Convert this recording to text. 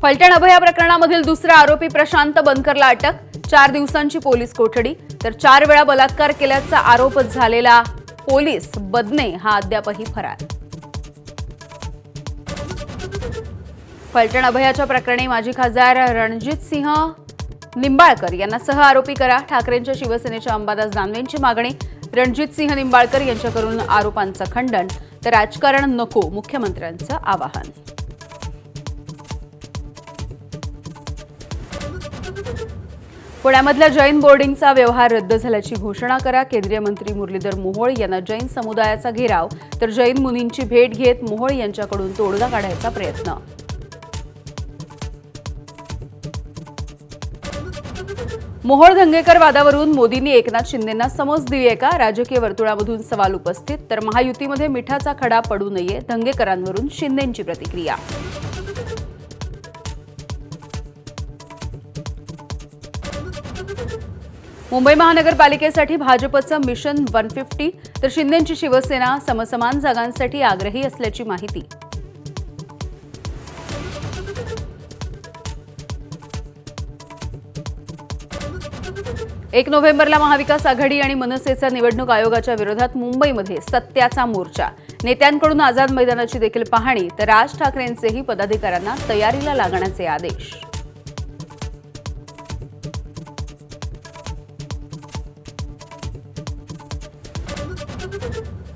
फलटण अभया प्रकरणामधील दुसरा आरोपी प्रशांत बनकरला अटक। 4 दिवसांची पोलीस कोठडी। तर 4 वेळा बलात्कार केल्याचा आरोप झालेला पोलीस बदने हा अद्यापही फरार। फलटण अभयाच्या प्रकरणी माजी खासदार रणजितसिंह निंबाळकर यांना सह आरोपी करा। ठाकरेंच्या शिवसेनेच्या अंबादास दानवेंची मागणी। रणजितसिंह निंबाळकर यांच्याकडून आरोपांचं खंडन। तर राजकारण नको, मुख्यमंत्र्यांचं आवाहन। पुण्यामधल्या जैन बोर्डिंगचा व्यवहार रद्द झाल्याची घोषणा करा। केंद्रीय मंत्री मुरलीधर मोहोळ यांना जैन समुदायाचा घेराव। तर जैन मुनींची भेट घेत मोहोळ यांच्याकडून तोडगा काढायचा प्रयत्न। मोहोळ धंगेकर वादावरून मोदींनी एकनाथ शिंदेंना समज दिली आहे का? राजकीय वर्तुळामधून सवाल उपस्थित। तर महायुतीमध्ये मिठाचा खडा पडू नये, धंगेकरांवरून शिंदेंची प्रतिक्रिया। मुंबई महानगरपालिकेसाठी भाजपचं मिशन 150। तर शिंदेंची शिवसेना समसमान जागांसाठी आग्रही असल्याची माहिती। 1 नोव्हेंबरला महाविकास आघाडी आणि मनसेचा निवडणूक आयोगाच्या विरोधात मुंबईमध्ये सत्याचा मोर्चा। नेत्यांकडून आझाद मैदानाची देखील पाहणी। तर राज ठाकरेंचेही पदाधिकाऱ्यांना तयारीला लागण्याचे आदेश।